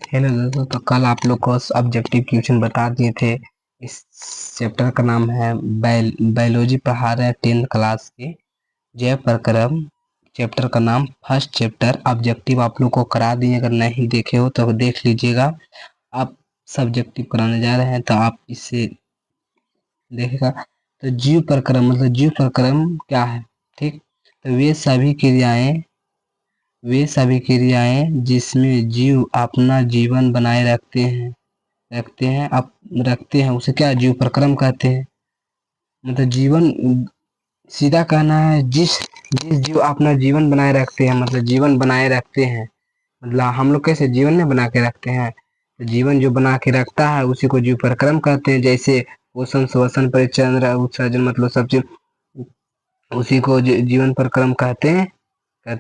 Hello दोस्तों, तो कल आप लोग को ऑब्जेक्टिव क्वेश्चन बता दिए थे। इस चैप्टर का नाम है बायोलॉजी पढ़ा रहे हैं 10th क्लास के जैव प्रक्रम। चैप्टर का नाम फर्स्ट चैप्टर ऑब्जेक्टिव आप लोग को करा दिए, अगर नहीं देखे हो तो देख लीजिएगा। आप सब्जेक्टिव कराने जा रहे हैं तो आप इसे देखेगा। तो जीव प्रक्रम मतलब जीव प्रक्रम क्या है, ठीक। तो वे सभी क्रियाएं जिसमें जीव अपना जीवन बनाए रखते हैं उसे क्या जीव प्रक्रम कहते हैं। मतलब जीवन, सीधा कहना है जिस जिस जीव अपना जीवन बनाए रखते हैं, मतलब जीवन बनाए रखते हैं। मतलब हम लोग कैसे जीवन में बना के रखते हैं, तो जीवन जो बना के रखता है उसी को जीव प्रक्रम कहते हैं। जैसे पोषण, श्वसन, परिचंद्र, उत्सर्जन, मतलब सब चीज उसी को जीवन प्रक्रम कहते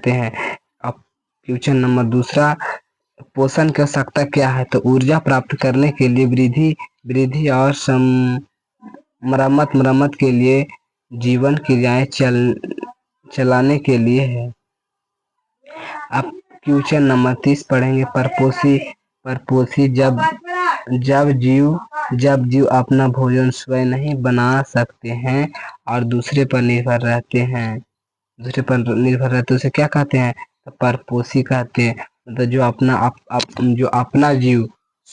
हैं। अब क्वेश्चन नंबर दूसरा, पोषण की आवश्यकता क्या है। तो ऊर्जा प्राप्त करने के लिए, वृद्धि और मरम्मत के लिए, जीवन क्रियाएं चलाने के लिए है। अब क्वेश्चन नंबर 30 पढ़ेंगे। परपोषी जब जीव अपना भोजन स्वयं नहीं बना सकते हैं और दूसरे पर निर्भर रहते हैं, उसे क्या कहते हैं, तो परपोषी कहते हैं। मतलब जो अपना जीव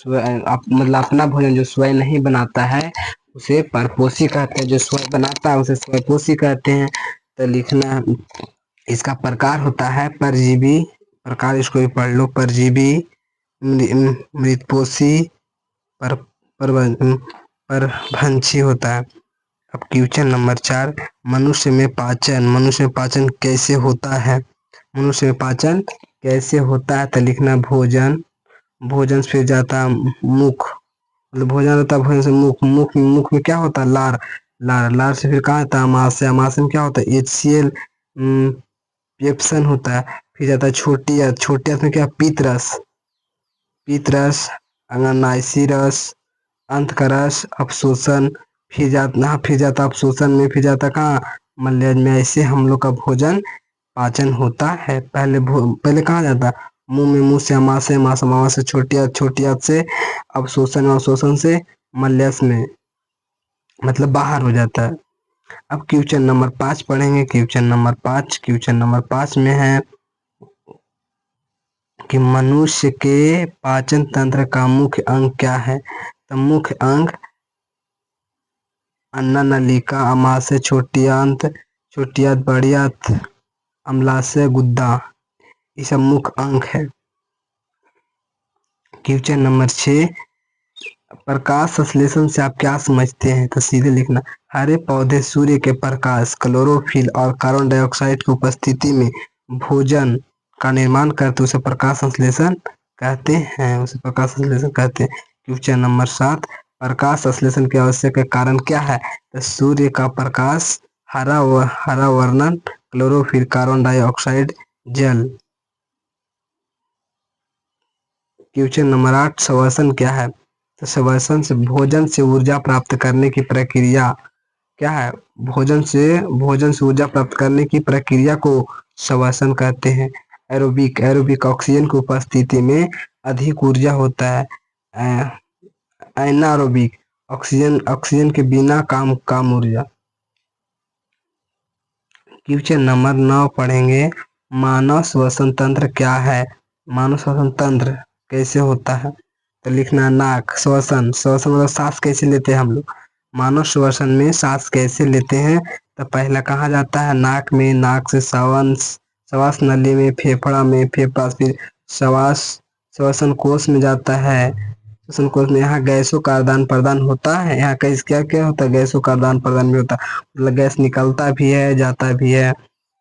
मतलब अपना भोजन जो स्वयं नहीं बनाता है उसे परपोषी कहते हैं, जो स्वयं बनाता है उसे स्वपोषी कहते हैं। तो लिखना, इसका प्रकार होता है परजीवी प्रकार, इसको भी पढ़ लो। परजीवी, मृतपोषी, परभक्षी होता है। अब क्वेश्चन नंबर 4, मनुष्य में पाचन कैसे होता है। मनुष्य में पाचन कैसे होता है, तो लिखना भोजन से फिर जाता है मुख, मतलब भोजन होता है, भोजन से मुख में क्या होता है, लार से फिर कहाँ आता है, अमाशय में क्या होता है, HCl पेप्सन होता है। फिर जाता है छोटी आंत में क्या, पीतरस, अंगनासी रस, अंत का रस, अवशोषण। फिर जाता अवशोषण में, फिर जाता कहाँ, मलयाज में। ऐसे हम लोग का भोजन पाचन होता है। पहले कहाँ जाता, मुंह से अमाशय से छोटी आंत से अवशोषण से मलयास में, मतलब बाहर हो जाता है। अब क्वेश्चन नंबर 5 पढ़ेंगे। क्वेश्चन नंबर 5 में है कि मनुष्य के पाचन तंत्र का मुख्य अंग क्या है। तो मुख्य अंग अन्ननलिका, अमाशय, छोटी आंत, बड़ी आंत, अम्लाशय, गुदा, ये सब मुख्य अंग है। क्वेश्चन नंबर 6, प्रकाश संश्लेषण से आप क्या समझते हैं। तो सीधे लिखना, हरे पौधे सूर्य के प्रकाश, क्लोरोफिल और कार्बन डाइऑक्साइड की उपस्थिति में भोजन का निर्माण करते, उसे प्रकाश संश्लेषण कहते हैं। क्वेश्चन नंबर 7, प्रकाश संश्लेषण के आवश्यक कारण क्या है। तो सूर्य का प्रकाश, हरा वर्णन, क्लोरोफिल, कार्बन डाइऑक्साइड, जल। क्वेश्चन नंबर 8, श्वसन क्या है। तो श्वसन से भोजन से ऊर्जा प्राप्त करने की प्रक्रिया क्या है। भोजन से ऊर्जा प्राप्त करने की प्रक्रिया को श्वसन कहते हैं। एरोबिक ऑक्सीजन की उपस्थिति में अधिक ऊर्जा होता है। एनारोबिक ऑक्सीजन के बिना काम ऊर्जा। क्वेश्चन नंबर 9 पढ़ेंगे। मानव श्वसन तंत्र क्या है। मानव श्वसन तंत्र कैसे होता है। तो लिखना, नाक, श्वसन मतलब सांस कैसे लेते हैं हम लोग। मानव श्वसन में सांस कैसे लेते हैं। तो पहला कहाँ जाता है, नाक में, नाक से श्वास नली में, फेफड़ा में, फेफड़ा फिर श्वसन कोश में जाता है। श्वसन कोश में यहाँ गैसों का आदान प्रदान होता है। यहाँ कैसे क्या होता है, गैसों का आदान प्रदान भी होता है, मतलब गैस निकलता भी है, जाता भी है।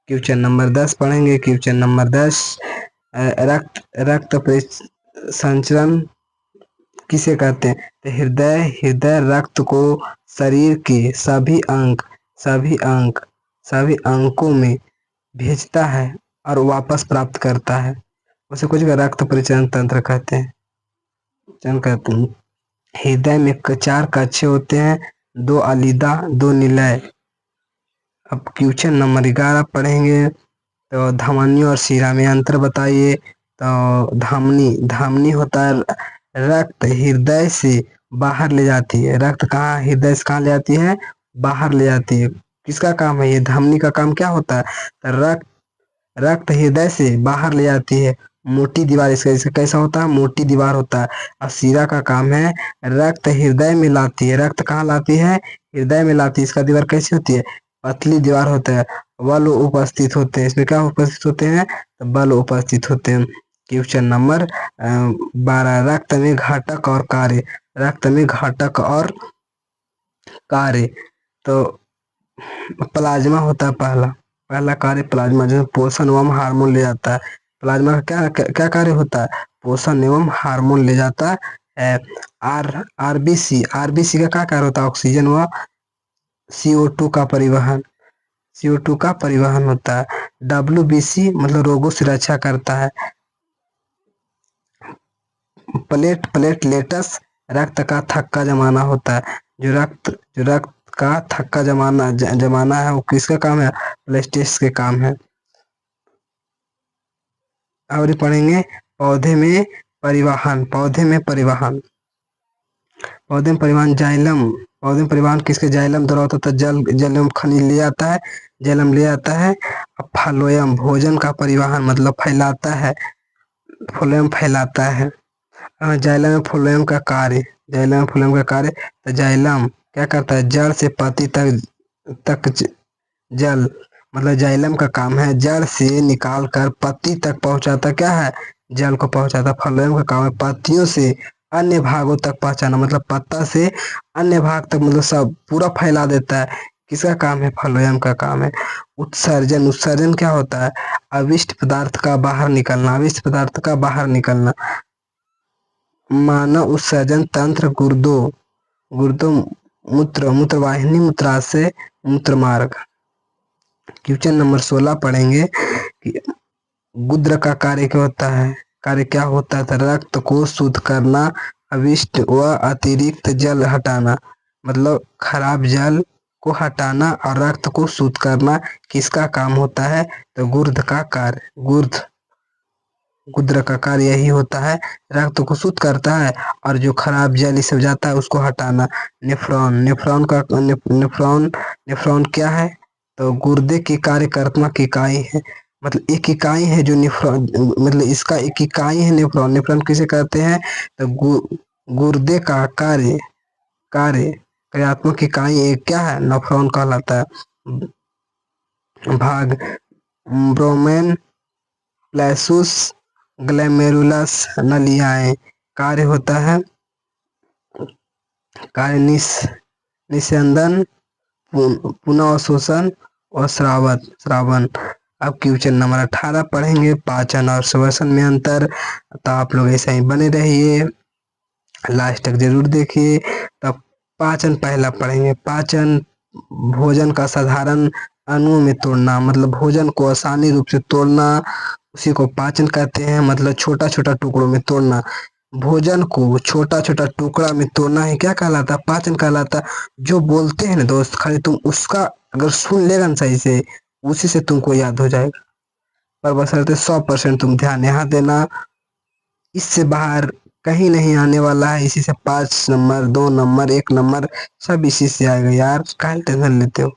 क्वेश्चन नंबर 10 पढ़ेंगे। क्वेश्चन नंबर 10, रक्त संचरण किसे कहते हैं। तो हृदय रक्त को शरीर के सभी अंगों में भेजता है और वापस प्राप्त करता है, उसे कुछ रक्त परिचालन तंत्र कहते हैं। हृदय में 4 कक्षे होते हैं, 2 अलिदा, 2 निलय। अब क्वेश्चन नंबर 11 पढ़ेंगे। तो धमनियों और शिरा में अंतर बताइए। तो धमनी, धमनी होता है रक्त हृदय से बाहर ले जाती है। रक्त कहाँ, हृदय से कहाँ ले जाती है, बाहर ले जाती है। किसका काम है ये, धमनी का काम क्या होता है, रक्त, रक्त हृदय से बाहर ले जाती है। मोटी दीवार, इसका कैसा होता है, मोटी दीवार होता है। और शिरा का काम है रक्त हृदय में लाती है। रक्त कहाँ लाती है, हृदय में लाती है। इसका दीवार कैसी होती है, पतली दीवार होता है। बल उपस्थित होते हैं, इसमें क्या उपस्थित होते हैं, तो बल उपस्थित होते हैं। क्वेश्चन नंबर 12, रक्त में घटक और कार्य। रक्त में घटक और कार्य, तो प्लाज्मा होता है पहला, पहला कार्य प्लाज्मा, जो पोषण एवं हार्मोन ले जाता है। प्लाज्मा का क्या कार्य होता है, पोषण एवं हार्मोन ले जाता है। आरबीसी, आरबीसी का क्या कार्य होता है, ऑक्सीजन व CO2 का परिवहन, CO2 का परिवहन होता है। WBC मतलब रोगों से रक्षा करता है। प्लेटलेट्स रक्त का थक्का जमाना होता है। जो रक्त का थक्का जमाना है, वो किसका काम है, प्लेटलेट्स के काम है। और पढ़ेंगे पौधे में परिवहन, पौधे में परिवहन, पौधे में परिवहन जाइलम, पौधे में परिवहन किसके, जाइलम द्वारा होता है। जल, जल एवं खनिज ले आता है, जलम ले आता है। फलोयम भोजन का परिवहन मतलब फैलाता है, फ्लोएम फैलाता है। जाइलम में फ्लोएम का कार्य, जाइलम में फ्लोएम का कार्य, तो जाइलम क्या करता है, जड़ से पत्ती तक जल, मतलब जाइलम का काम है जड़ से निकाल कर पत्ती तक पहुंचाता, क्या है, जल को पहुंचाता। फ्लोएम का काम है पत्तियों से अन्य भागों तक पहुंचाना, मतलब पत्ता से अन्य भाग तक, मतलब सब पूरा फैला देता है। किसका काम है, फ्लोएम का काम है। उत्सर्जन, उत्सर्जन क्या होता है, अविष्ट पदार्थ का बाहर निकलना, अविष्ट पदार्थ का बाहर निकलना। मानव उत्सर्जन तंत्र गुर्दों, मूत्रवाहिनी, मूत्राशय, मूत्र मार्ग। क्वेश्चन नंबर 16 पढ़ेंगे कि गुद्र का कार्य क्या होता है, कार्य क्या होता है, रक्त को शुद्ध करना, अविष्ट व अतिरिक्त जल हटाना, मतलब खराब जल को हटाना और रक्त को शुद्ध करना किसका काम होता है, तो गुर्द का कार्य, गुद्र का कार्य यही होता है, रक्त को शुद्ध करता है और जो खराब जल सब जाता है उसको हटाना। नेफ्रॉन, नेफ्रॉन क्या है, तो गुर्दे की कार्यकात्मक इकाई है, मतलब एक इकाई है जो नेफ्रॉन, मतलब इसका एक इकाई है नेफ्रॉन। नेफ्रॉन किसे कहते हैं, तो गुर्दे का कार्यात्मक इकाई एक क्या है, नेफ्रॉन कहलाता है। भाग ब्रोमेन, प्लेसुस, ग्लैमेरुलस नलियाएं। कार्य होता है, कार्य निस्यंदन, पुनःअवशोषण और श्रावण। अब क्वेश्चन नंबर 18 पढ़ेंगे, पाचन और श्वसन में अंतर। तो आप लोग ऐसे ही बने रहिए, लास्ट तक जरूर देखिए। तब पाचन पहला पढ़ेंगे, पाचन भोजन का साधारण अणुओं में तोड़ना, मतलब भोजन को आसानी रूप से तोड़ना, उसी को पाचन कहते हैं, मतलब छोटा छोटा टुकड़ों में तोड़ना। भोजन को छोटा छोटा टुकड़ा में तोड़ना ही क्या कहलाता, पाचन कहलाता। जो बोलते हैं ना दोस्त, खाली तुम उसका अगर सुन लेगा ना सही से, उसी से तुमको याद हो जाएगा। पर बशर्ते 100% तुम ध्यान यहाँ देना, इससे बाहर कहीं नहीं आने वाला है। इसी से 5 नंबर, 2 नंबर, 1 नंबर सब इसी से आएगा यार, काहे टेंशन लेते हो।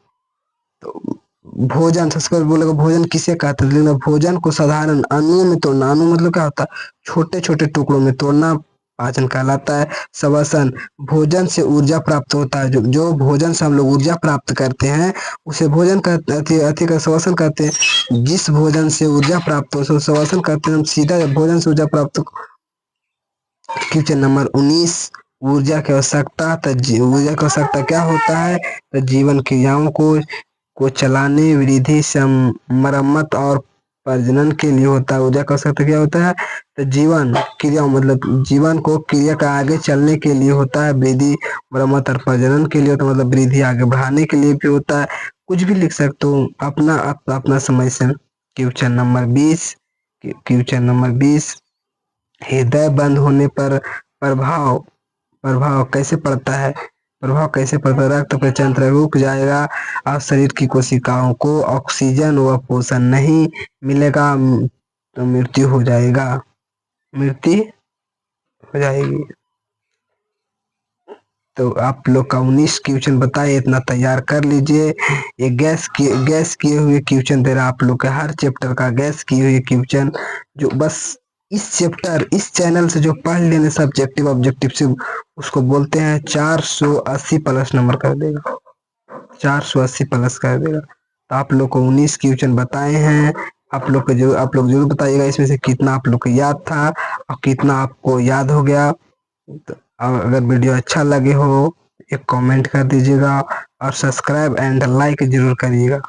तो भोजन, सबसे पहले बोलेगा भोजन किसे कहते हैं, लेकिन भोजन को साधारण अणुओं में तोड़ना, अणु मतलब क्या होता है, छोटे छोटे टुकड़ों में तोड़ना, पाचन कहलाता है। श्वसन, भोजन से ऊर्जा प्राप्त होता है, जो भोजन से हम लोग ऊर्जा प्राप्त करते हैं उसे भोजन कहते, अति का श्वसन कहते हैं। जिस भोजन से ऊर्जा प्राप्त हो उसे श्वसन कहते हैं। हम सीधा भोजन से ऊर्जा प्राप्त। क्वेश्चन नंबर 19, ऊर्जा की आवश्यकता। तो ऊर्जा की आवश्यकता क्या होता है, तो जीवन क्रियाओं को चलाने, वृद्धि, मरम्मत और प्रजनन के लिए होता है। ऊर्जा का आवश्यकता क्या होता है, तो जीवन क्रिया, मतलब जीवन को क्रिया का आगे चलने के लिए होता है। वृद्धि, मरम्मत और प्रजनन के लिए होता है, मतलब वृद्धि आगे बढ़ाने के लिए भी होता है। कुछ भी लिख सकते हो अपना समय से। क्वेश्चन नंबर 20, हृदय बंद होने पर प्रभाव कैसे पड़ता है, रक्त परिचंचरण रुक जाएगा और शरीर की कोशिकाओं को ऑक्सीजन व पोषण नहीं मिलेगा, तो मृत्यु हो जाएगा। मृत्यु हो जाएगी। तो आप लोग का 19 क्वेश्चन बताइए, इतना तैयार कर लीजिए। ये गैस किए हुए क्वेश्चन दे रहा आप लोग के हर चैप्टर का गैस किए हुए क्वेश्चन, जो बस इस चैनल से जो पढ़ लेने सब्जेक्टिव ऑब्जेक्टिव से, उसको बोलते हैं 480 प्लस नंबर कर देगा, 480 प्लस कर देगा। तो आप लोग को 19 क्वेश्चन बताए हैं। आप लोग जरूर बताइएगा इसमें से कितना आप लोग को याद था और कितना आपको याद हो गया। तो अगर वीडियो अच्छा लगे हो एक कमेंट कर दीजिएगा और सब्सक्राइब एंड लाइक जरूर करिएगा।